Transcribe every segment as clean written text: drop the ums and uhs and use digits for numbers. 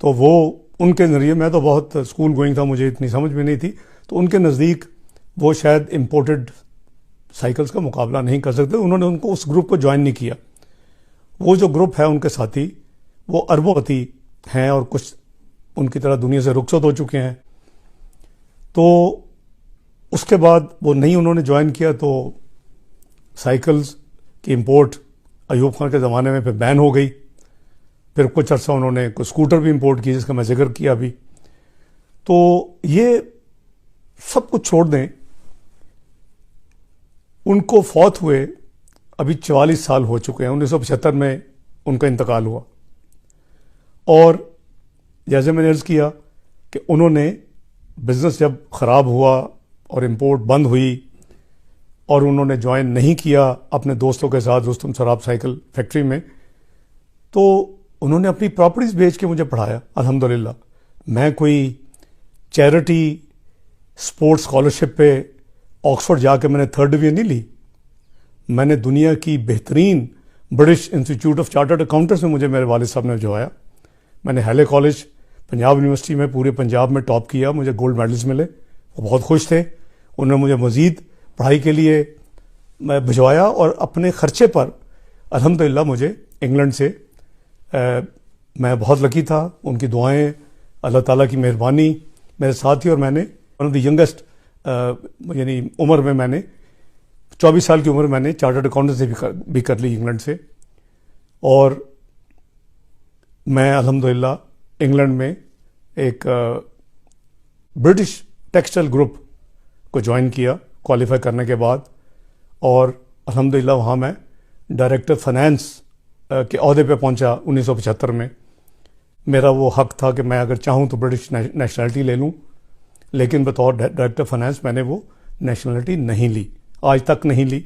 تو وہ ان کے ذریعے، میں تو بہت اسکول گوئنگ تھا، مجھے اتنی سمجھ بھی نہیں تھی، تو ان کے نزدیک وہ شاید امپورٹڈ سائیکلز کا مقابلہ نہیں کر سکتے، انہوں نے ان کو اس گروپ کو جوائن نہیں کیا۔ وہ جو گروپ ہے ان کے ساتھی وہ اربوں پتی ہیں اور کچھ ان کی طرح دنیا سے رخصت ہو چکے ہیں۔ تو اس کے بعد وہ نہیں انہوں نے جوائن کیا، تو سائیکلز کی امپورٹ ایوب خان کے زمانے میں پھر بین ہو گئی۔ پھر کچھ عرصہ انہوں نے کوئی اسکوٹر بھی امپورٹ کی جس کا میں ذکر کیا ابھی۔ تو یہ سب کچھ چھوڑ دیں، ان کو فوت ہوئے ابھی 44 سال ہو چکے ہیں، 1975 میں ان کا انتقال ہوا۔ اور جیسے میں نے عرض کیا کہ انہوں نے بزنس جب خراب ہوا اور امپورٹ بند ہوئی اور انہوں نے جوائن نہیں کیا اپنے دوستوں کے ساتھ رستم سراب سائیکل فیکٹری میں، تو انہوں نے اپنی پراپرٹیز بیچ کے مجھے پڑھایا الحمدللہ۔ میں کوئی چیریٹی سپورٹس اسکالرشپ پہ آکسفورڈ جا کے میں نے 3rd ڈویژن نہیں لی، میں نے دنیا کی بہترین British institute of chartered accountants میں مجھے میرے والد صاحب نے جوایا۔ میں نے ہیلے کالج پنجاب یونیورسٹی میں پورے پنجاب میں ٹاپ کیا، مجھے گولڈ میڈلز ملے، وہ بہت خوش تھے۔ انہوں نے مجھے مزید پڑھائی کے لیے میں بھجوایا اور اپنے خرچے پر الحمدللہ مجھے انگلینڈ سے میں بہت لکی تھا، ان کی دعائیں، اللہ تعالیٰ کی مہربانی میرے ساتھ تھی۔ اور میں نے ون آف دی ینگسٹ یعنی عمر میں نے 24 سال کی عمر میں نے چارٹرڈ اکاؤنٹنسی بھی کر لی انگلینڈ سے۔ اور میں الحمدللہ انگلینڈ میں ایک برٹش ٹیکسٹائل گروپ کو جوائن کیا کوالیفائی کرنے کے بعد، اور الحمدللہ وہاں میں ڈائریکٹر فائنانس کے عہدے پہ پہنچا 1975 میں۔ میرا وہ حق تھا کہ میں اگر چاہوں تو برٹش نیشنلٹی لے لوں، لیکن بطور ڈائریکٹر فائنانس میں نے وہ نیشنلٹی نہیں لی، آج تک نہیں لی۔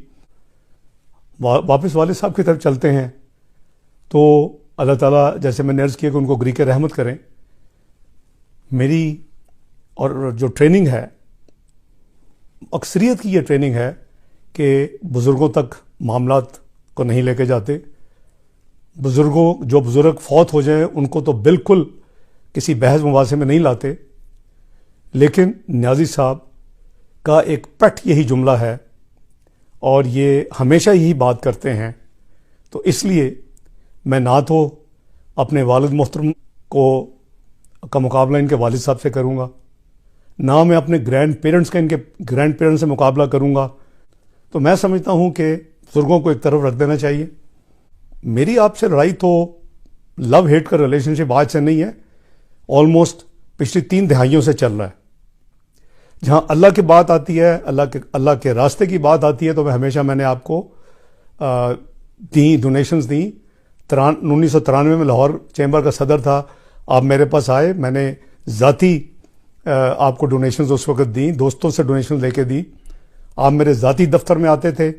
واپس والد صاحب کی طرف چلتے ہیں، تو اللہ تعالیٰ جیسے میں نے عرض کیا کہ ان کو گری کے رحمت کریں۔ میری اور جو ٹریننگ ہے، اکثریت کی یہ ٹریننگ ہے کہ بزرگوں تک معاملات کو نہیں لے کے جاتے۔ جو بزرگ فوت ہو جائیں ان کو تو بالکل کسی بحث مباحثے میں نہیں لاتے، لیکن نیازی صاحب کا ایک پٹ یہی جملہ ہے اور یہ ہمیشہ یہی بات کرتے ہیں۔ تو اس لیے میں نہ تو اپنے والد محترم کا مقابلہ ان کے والد صاحب سے کروں گا، نہ میں اپنے گرینڈ پیرنٹس کا ان کے گرینڈ پیرنٹس سے مقابلہ کروں گا۔ تو میں سمجھتا ہوں کہ بزرگوں کو ایک طرف رکھ دینا چاہیے۔ میری آپ سے لڑائی تو لو ہیٹ کا ریلیشن شپ آج سے نہیں ہے، آلموسٹ پچھلی 3 دہائیوں سے چل رہا ہے۔ جہاں اللہ کی بات آتی ہے، اللہ کے راستے کی بات آتی ہے، تو میں نے آپ کو ڈونیشنز دیں۔ 1993 میں لاہور چیمبر کا صدر تھا، آپ میرے پاس آئے، میں نے ذاتی آپ کو ڈونیشنز اس وقت دیں، دوستوں سے ڈونیشنز لے کے دی۔ آپ میرے ذاتی دفتر میں آتے تھے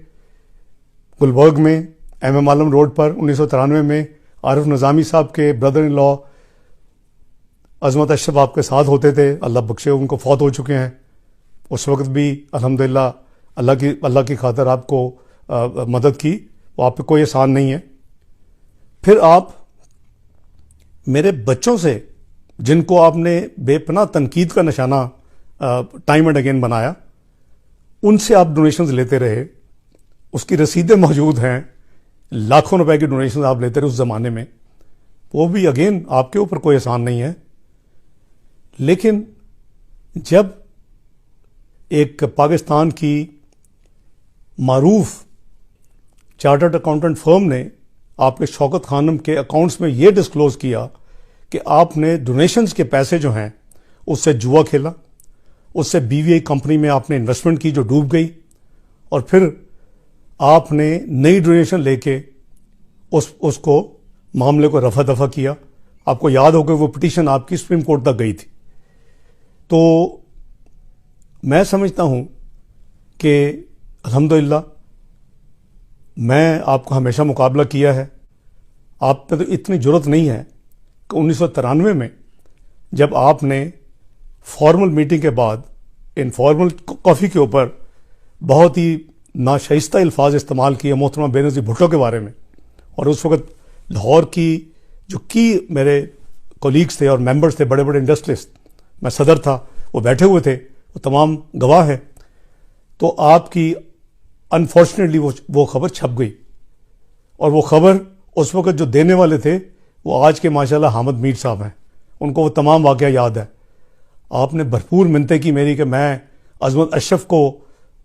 گلبرگ میں ایم عالم روڈ پر 1993 میں۔ عارف نظامی صاحب کے بردر ان لا عظمت اشرف آپ کے ساتھ ہوتے تھے، اللہ بخشے ان کو فوت ہو چکے ہیں۔ اس وقت بھی الحمدللہ اللہ کی خاطر آپ کو مدد کی، وہ آپ پہ کوئی احسان نہیں ہے۔ پھر آپ میرے بچوں سے، جن کو آپ نے بے پناہ تنقید کا نشانہ ٹائم اینڈ اگین بنایا، ان سے آپ ڈونیشنز لیتے رہے، اس کی رسیدیں موجود ہیں، لاکھوں روپے کی ڈونیشنز آپ لیتے رہے اس زمانے میں۔ وہ بھی اگین آپ کے اوپر کوئی احسان نہیں ہے۔ لیکن جب ایک پاکستان کی معروف چارٹرڈ اکاؤنٹنٹ فرم نے آپ کے شوکت خانم کے اکاؤنٹس میں یہ ڈسکلوز کیا کہ آپ نے ڈونیشنز کے پیسے جو ہیں اس سے جوا کھیلا، اس سے بی وی آئی کمپنی میں آپ نے انویسٹمنٹ کی جو ڈوب گئی، اور پھر آپ نے نئی ڈونیشن لے کے اس کو معاملے کو رفع دفع کیا۔ آپ کو یاد ہو کہ وہ پٹیشن آپ کی سپریم کورٹ تک گئی تھی۔ تو میں سمجھتا ہوں کہ الحمدللہ میں آپ کو ہمیشہ مقابلہ کیا ہے۔ آپ پہ تو اتنی جرت نہیں ہے کہ 1993 میں جب آپ نے فارمل میٹنگ کے بعد انفارمل کافی کے اوپر بہت ہی ناشائستہ الفاظ استعمال کیے محترمہ بے نظیر بھٹو کے بارے میں، اور اس وقت لاہور کی جو میرے کولیگس تھے اور ممبرس تھے, بڑے بڑے انڈسٹریسٹ, میں صدر تھا, وہ بیٹھے ہوئے تھے, وہ تمام گواہ ہیں. تو آپ کی انفارچونیٹلی وہ خبر چھپ گئی, اور وہ خبر اس وقت جو دینے والے تھے وہ آج کے ماشاءاللہ حامد میر صاحب ہیں, ان کو وہ تمام واقعہ یاد ہے. آپ نے بھرپور منتیں کی میری کہ میں عظمت اشرف کو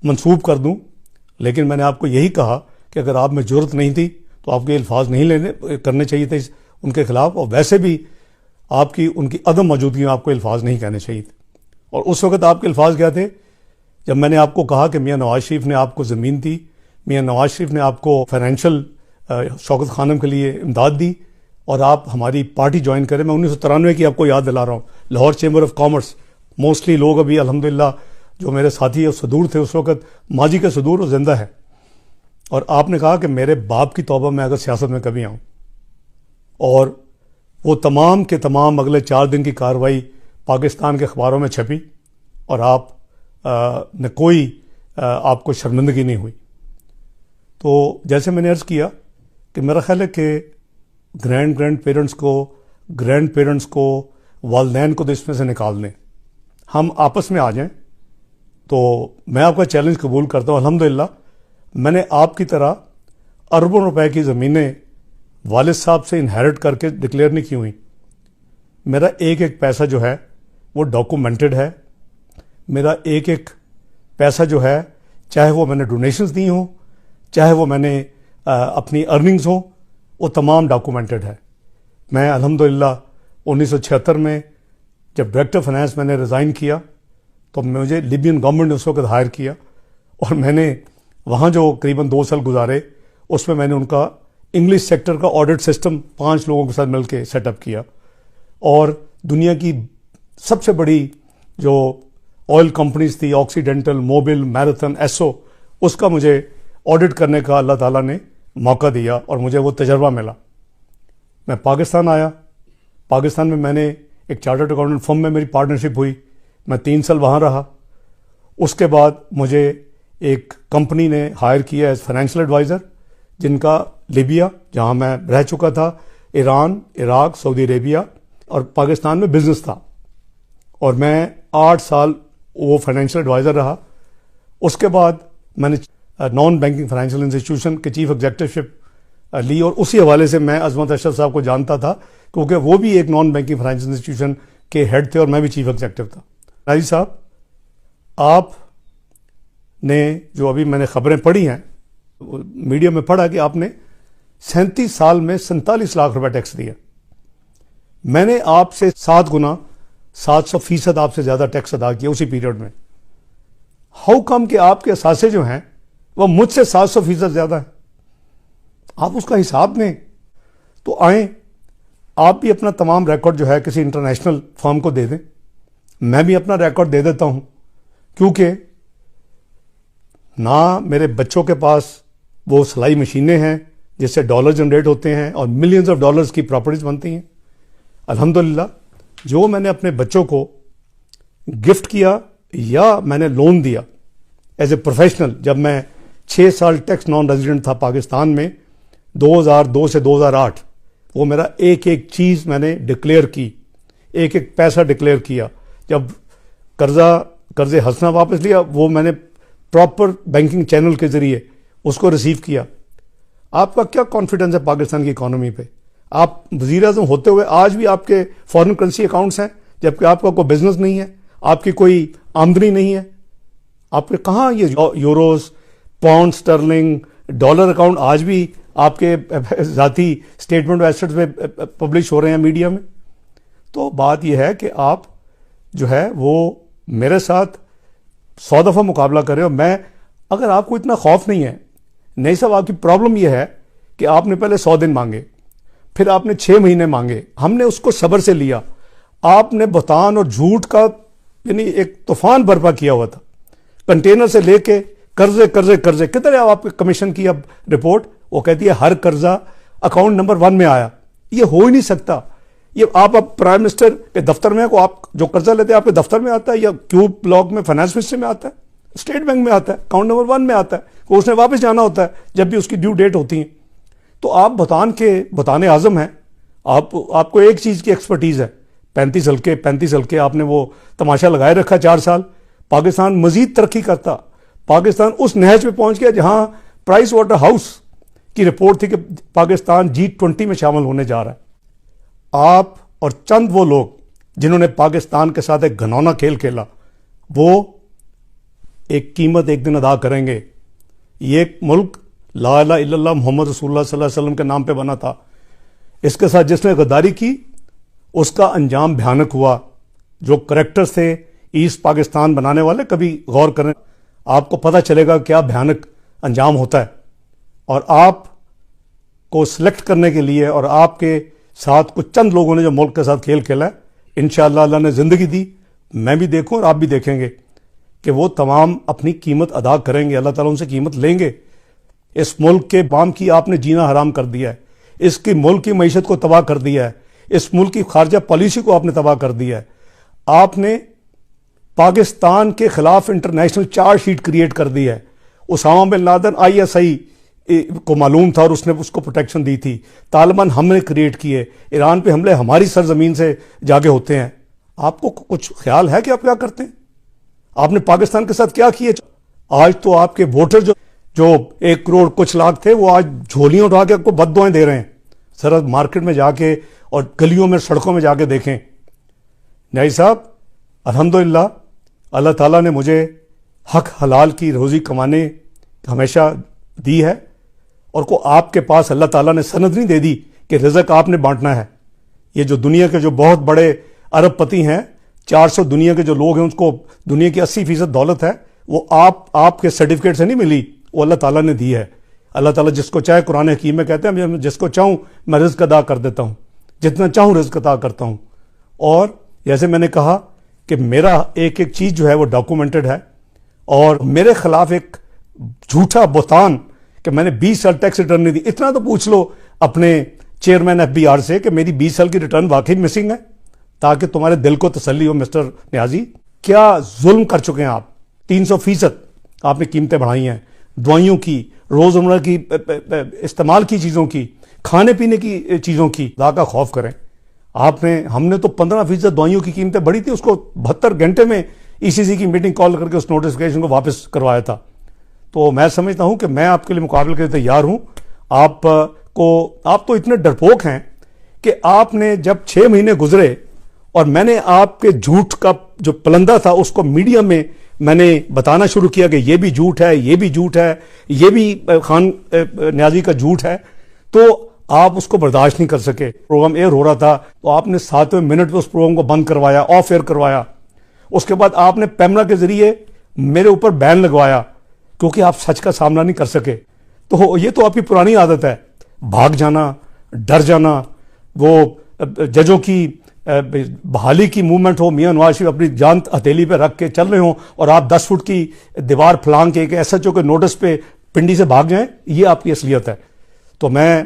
منسوب کر دوں, لیکن میں نے آپ کو یہی کہا کہ اگر آپ میں جرت نہیں تھی تو آپ کے الفاظ نہیں کرنے چاہیے تھے ان کے خلاف, اور ویسے بھی آپ کی ان کی عدم موجودگی میں آپ کو الفاظ نہیں کہنے چاہیے تھے. اور اس وقت آپ کے الفاظ کیا تھے جب میں نے آپ کو کہا کہ میاں نواز شریف نے آپ کو زمین دی, میاں نواز شریف نے آپ کو فائنینشیل شوکت خانم کے لیے امداد دی, اور آپ ہماری پارٹی جوائن کریں. میں 1993 کی آپ کو یاد دلا رہا ہوں, Lahore chamber of commerce, mostly لوگ ابھی الحمدللہ جو میرے ساتھی اور صدور تھے اس وقت, ماضی کے صدور, وہ زندہ ہے. اور آپ نے کہا کہ میرے باپ کی توبہ میں اگر سیاست میں کبھی آؤں, اور وہ تمام کے تمام اگلے 4 دن کی کارروائی پاکستان کے اخباروں میں چھپی, اور آپ نے کوئی آپ کو شرمندگی نہیں ہوئی. تو جیسے میں نے عرض کیا کہ میرا خیال ہے کہ گرینڈ پیرنٹس کو والدین کو تو اس میں سے نکال دیں, ہم آپس میں آ جائیں. تو میں آپ کا چیلنج قبول کرتا ہوں. الحمدللہ میں نے آپ کی طرح اربوں روپے کی زمینیں والد صاحب سے انہیرٹ کر کے ڈکلیئر نہیں کی ہوئی. میرا ایک ایک پیسہ جو ہے وہ ڈاکومنٹڈ ہے. میرا ایک ایک پیسہ جو ہے, چاہے وہ میں نے ڈونیشنز دی ہوں, چاہے وہ میں نے اپنی ارننگز ہوں, وہ تمام ڈاکومنٹڈ ہے. میں الحمدللہ 1976 میں جب ڈائریکٹر فائنانس میں نے ریزائن کیا تو مجھے لیبین گورنمنٹ نے اس وقت ہائر کیا, اور میں نے وہاں جو قریباً 2 سال گزارے اس میں نے ان کا انگلش سیکٹر کا آڈٹ سسٹم 5 لوگوں کے ساتھ مل کے سیٹ اپ کیا, اور دنیا کی سب سے بڑی جو آئل کمپنیز تھی, آکسیڈنٹل, موبل, میراتھن, ایسو, اس کا مجھے آڈٹ کرنے کا اللہ تعالیٰ نے موقع دیا اور مجھے وہ تجربہ ملا. میں پاکستان آیا, پاکستان میں نے ایک چارٹرڈ اکاؤنٹنٹ فرم میں میری پارٹنرشپ ہوئی, میں 3 سال وہاں رہا. اس کے بعد مجھے ایک کمپنی نے ہائر کیا ایز فائنینشیل ایڈوائزر, جن کا لیبیا جہاں میں رہ چکا تھا, ایران, عراق, سعودی عربیہ اور پاکستان میں بزنس تھا, اور میں 8 سال وہ فائنینشیل ایڈوائزر رہا. اس کے بعد میں نے نان بینکنگ فائنینشیل انسٹیٹیوشن کے چیف ایگزیکٹو شپ لی, اور اسی حوالے سے میں عظمت اشرف صاحب کو جانتا تھا کیونکہ وہ بھی ایک نان بینکنگ فائنینشیل انسٹیٹیوشن کے ہیڈ تھے اور میں بھی چیف ایگزیکٹو تھا. راجی صاحب, آپ نے جو ابھی میں نے خبریں پڑھی ہیں میڈیا میں پڑھا کہ آپ نے 37 سال میں 47 لاکھ روپے ٹیکس دیا. میں نے آپ سے 7 گنا 700% آپ سے زیادہ ٹیکس ادا کیا اسی پیریڈ میں. ہاؤ کم کہ آپ کے اثاثے جو ہیں وہ مجھ سے 700% زیادہ ہیں؟ آپ اس کا حساب دیں. تو آئیں آپ بھی اپنا تمام ریکارڈ جو ہے کسی انٹرنیشنل فرم کو دے دیں, میں بھی اپنا ریکارڈ دے دیتا ہوں, کیونکہ نہ میرے بچوں کے پاس وہ سلائی مشینیں ہیں جس سے ڈالر جنریٹ ہوتے ہیں اور ملینز آف ڈالرز کی پراپرٹیز بنتی ہیں. الحمدللہ جو میں نے اپنے بچوں کو گفٹ کیا یا میں نے لون دیا ایز اے پروفیشنل, جب میں 6 سال ٹیکس نان ریزیڈنٹ تھا پاکستان میں 2002 سے 2008, وہ میرا ایک ایک چیز میں نے ڈکلیئر کی, ایک ایک پیسہ ڈکلیئر کیا. جب قرضے ہنسنا واپس لیا وہ میں نے پراپر بینکنگ چینل کے ذریعے اس کو ریسیو کیا. آپ کا کیا کانفیڈنس ہے پاکستان کی اکانومی پہ؟ آپ وزیر اعظم ہوتے ہوئے آج بھی آپ کے فارن کرنسی اکاؤنٹس ہیں جبکہ آپ کا کوئی بزنس نہیں ہے, آپ کی کوئی آمدنی نہیں ہے. آپ کے کہاں یہ euros, pound Sterling, dollar account آج بھی آپ کے ذاتی اسٹیٹمنٹ ایسٹس میں پبلش ہو رہے ہیں میڈیا میں؟ تو بات یہ ہے کہ آپ جو ہے وہ میرے ساتھ 100 دفعہ مقابلہ کریں, اور میں اگر آپ کو اتنا خوف نہیں ہے, نہیں صاحب آپ کی پرابلم یہ ہے کہ آپ نے پہلے 100 دن مانگے, پھر آپ نے 6 مہینے مانگے, ہم نے اس کو صبر سے لیا. آپ نے بہتان اور جھوٹ کا یعنی ایک طوفان برپا کیا ہوا تھا, کنٹینر سے لے کے قرضے قرضے قرضے. کدھر ہے آپ کمیشن کی اب رپورٹ؟ وہ کہتی ہے ہر قرضہ اکاؤنٹ نمبر 1 میں آیا. یہ ہو ہی نہیں سکتا. یہ آپ اب پرائم منسٹر کے دفتر میں کو آپ جو قرضہ لیتے ہیں آپ کے دفتر میں آتا ہے, یا کیو بلاک میں فائنانس منسٹری میں آتا ہے, اسٹیٹ بینک میں آتا ہے, اکاؤنٹ نمبر 1 میں آتا ہے, اس نے واپس جانا ہوتا ہے جب بھی اس کی ڈیو ڈیٹ ہوتی ہیں. تو آپ بتانے اعظم ہیں, آپ کو ایک چیز کی ایکسپرٹیز ہے، 35 ہلکے آپ نے وہ تماشا لگائے رکھا 4 سال. پاکستان مزید ترقی کرتا. پاکستان اس نہج پہ پہنچ گیا جہاں پرائس واٹر ہاؤس کی رپورٹ تھی کہ پاکستان G20 میں شامل ہونے جا رہا ہے. آپ اور چند وہ لوگ جنہوں نے پاکستان کے ساتھ ایک گھنونا کھیل کھیلا، وہ ایک قیمت ایک دن ادا کریں گے. یہ ایک ملک لا الہ الا اللہ محمد رسول اللہ صلی اللہ علیہ وسلم کے نام پہ بنا تھا. اس کے ساتھ جس نے غداری کی اس کا انجام بھیانک ہوا. جو کریکٹرز تھے ایسٹ پاکستان بنانے والے، کبھی غور کریں، آپ کو پتہ چلے گا کیا بھیانک انجام ہوتا ہے. اور آپ کو سلیکٹ کرنے کے لیے اور آپ کے ساتھ کچھ چند لوگوں نے جو ملک کے ساتھ کھیل کھیلا ہے، انشاءاللہ اللہ نے زندگی دی، میں بھی دیکھوں اور آپ بھی دیکھیں گے کہ وہ تمام اپنی قیمت ادا کریں گے. اللہ تعالیٰ ان سے قیمت لیں گے. اس ملک کے عوام کی آپ نے جینا حرام کر دیا ہے، اس کی ملک کی معیشت کو تباہ کر دیا ہے، اس ملک کی خارجہ پالیسی کو آپ نے تباہ کر دیا ہے. آپ نے پاکستان کے خلاف انٹرنیشنل چارج شیٹ کریٹ کر دی ہے. اسامہ بن لادن ISI کو معلوم تھا اور اس نے اس کو پروٹیکشن دی تھی. طالبان ہم نے کریٹ کیے. ایران پہ حملے ہماری سرزمین سے جاگے ہوتے ہیں. آپ کو کچھ خیال ہے کہ آپ کیا کرتے ہیں؟ آپ نے پاکستان کے ساتھ کیا کیے؟ آج تو آپ کے ووٹر جو 1 کروڑ کچھ لاکھ تھے، وہ آج جھولیاں اٹھا کے آپ کو بد دعائیں دے رہے ہیں. ذرا مارکیٹ میں جا کے اور گلیوں میں سڑکوں میں جا کے دیکھیں. نیازی صاحب، الحمدللہ اللہ تعالیٰ نے مجھے حق حلال کی روزی کمانے ہمیشہ دی ہے، اور کو آپ کے پاس اللہ تعالیٰ نے سند نہیں دے دی کہ رزق آپ نے بانٹنا ہے. یہ جو دنیا کے جو بہت بڑے ارب پتی ہیں، 400 دنیا کے جو لوگ ہیں، اس کو دنیا کی 80% دولت ہے، وہ آپ کے سرٹیفکیٹ سے نہیں ملی، وہ اللہ تعالیٰ نے دی ہے. اللہ تعالیٰ جس کو چاہے قرآن حکیم میں کہتے ہیں جس کو چاہوں میں رزق ادا کر دیتا ہوں، جتنا چاہوں رزق ادا کرتا ہوں. اور جیسے میں نے کہا کہ میرا ایک چیز جو ہے وہ ڈاکومنٹڈ ہے، اور میرے خلاف ایک جھوٹا بہتان کہ میں نے 20 سال ٹیکس ریٹرن نہیں دی. اتنا تو پوچھ لو اپنے چیئرمین FBR سے کہ میری 20 سال کی ریٹرن واقعی مسنگ ہے، تاکہ تمہارے دل کو تسلی ہو. مسٹر نیازی، کیا ظلم کر چکے ہیں آپ؟ 300% آپ نے قیمتیں بڑھائی ہیں، دوائیوں کی، روزمرہ کی استعمال کی چیزوں کی، کھانے پینے کی چیزوں کی. خدا کا خوف کریں. ہم نے تو 15% دوائیوں کی قیمتیں بڑھی تھی، اس کو 72 گھنٹے میں ECC کی میٹنگ کال کر کے اس نوٹیفکیشن کو واپس کروایا تھا. تو میں سمجھتا ہوں کہ میں آپ کے لیے مقابلے کے لیے تیار ہوں. آپ تو اتنے ڈرپوک ہیں کہ آپ نے جب 6 مہینے گزرے اور میں نے آپ کے جھوٹ کا جو پلندہ تھا اس کو میڈیا میں میں نے بتانا شروع کیا کہ یہ بھی جھوٹ ہے، یہ بھی جھوٹ ہے، یہ بھی خان نیازی کا جھوٹ ہے، تو آپ اس کو برداشت نہیں کر سکے. پروگرام ایئر ہو رہا تھا تو آپ نے 7ویں منٹ پہ اس پروگرام کو بند کروایا، آف ایئر کروایا. اس کے بعد آپ نے پیمرا کے ذریعے میرے اوپر بین لگوایا کیونکہ آپ سچ کا سامنا نہیں کر سکے. تو یہ تو آپ کی پرانی عادت ہے، بھاگ جانا، ڈر جانا. وہ ججوں کی بحالی کی موومنٹ ہو، میاں نواز شریف اپنی جان ہتھیلی پہ رکھ کے چل رہے ہوں اور آپ 10 فٹ کی دیوار پھلانگ کے ایک SHO کے نوٹس پہ پنڈی سے بھاگ جائیں، یہ آپ کی اصلیت ہے. تو میں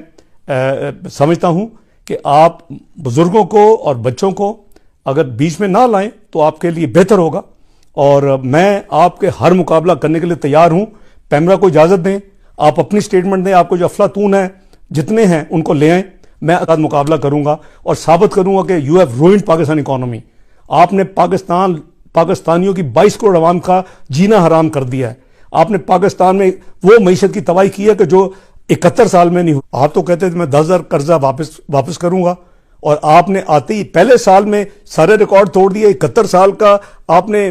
سمجھتا ہوں کہ آپ بزرگوں کو اور بچوں کو اگر بیچ میں نہ لائیں تو آپ کے لیے بہتر ہوگا. اور میں آپ کے ہر مقابلہ کرنے کے لیے تیار ہوں. پیمرا کو اجازت دیں، آپ اپنی سٹیٹمنٹ دیں، آپ کو جو افلاطون ہیں جتنے ہیں ان کو لے آئیں، میں مقابلہ کروں گا اور ثابت کروں گا کہ you have ruined Pakistan economy. آپ نے پاکستانیوں کی 22 کروڑ عوام کا جینا حرام کر دیا ہے. آپ نے پاکستان میں وہ معیشت کی تباہی کی ہے کہ جو 71 سال میں نہیں ہوئی. آپ تو کہتے تھے میں 10,000 قرضہ واپس کروں گا، اور آپ نے آتے ہی پہلے سال میں سارے ریکارڈ توڑ دیے. 71 سال کا آپ نے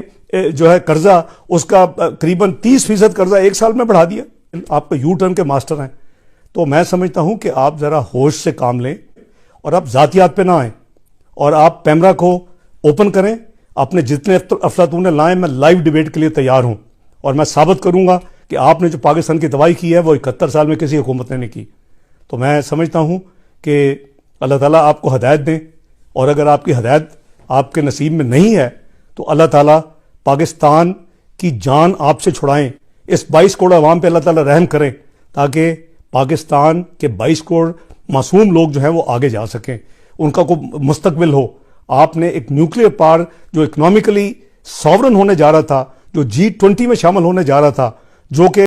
جو ہے قرضہ، اس کا قریباً 30% قرضہ 1 سال میں بڑھا دیا. آپ کو یو ٹرن کے ماسٹر ہیں. تو میں سمجھتا ہوں کہ آپ ذرا ہوش سے کام لیں اور آپ ذاتیات پہ نہ آئیں، اور آپ پیمرا کو اوپن کریں. اپنے جتنے افلاطون لائیں، میں لائیو ڈیبیٹ کے لیے تیار ہوں، اور میں ثابت کروں گا کہ آپ نے جو پاکستان کی تباہی کی ہے وہ 71 سال میں کسی حکومت نے نہیں کی. تو میں سمجھتا ہوں کہ اللہ تعالیٰ آپ کو ہدایت دیں، اور اگر آپ کی ہدایت آپ کے نصیب میں نہیں ہے تو اللہ تعالیٰ پاکستان کی جان آپ سے چھڑائیں. اس 22 کروڑ عوام پہ اللہ تعالیٰ رحم کریں تاکہ پاکستان کے 22 کروڑ معصوم لوگ جو ہیں وہ آگے جا سکیں، ان کا کوئی مستقبل ہو. آپ نے ایک نیوکلیئر پاور جو اکنامکلی ساورن ہونے جا رہا تھا، جو G20 میں شامل ہونے جا رہا تھا، جو کہ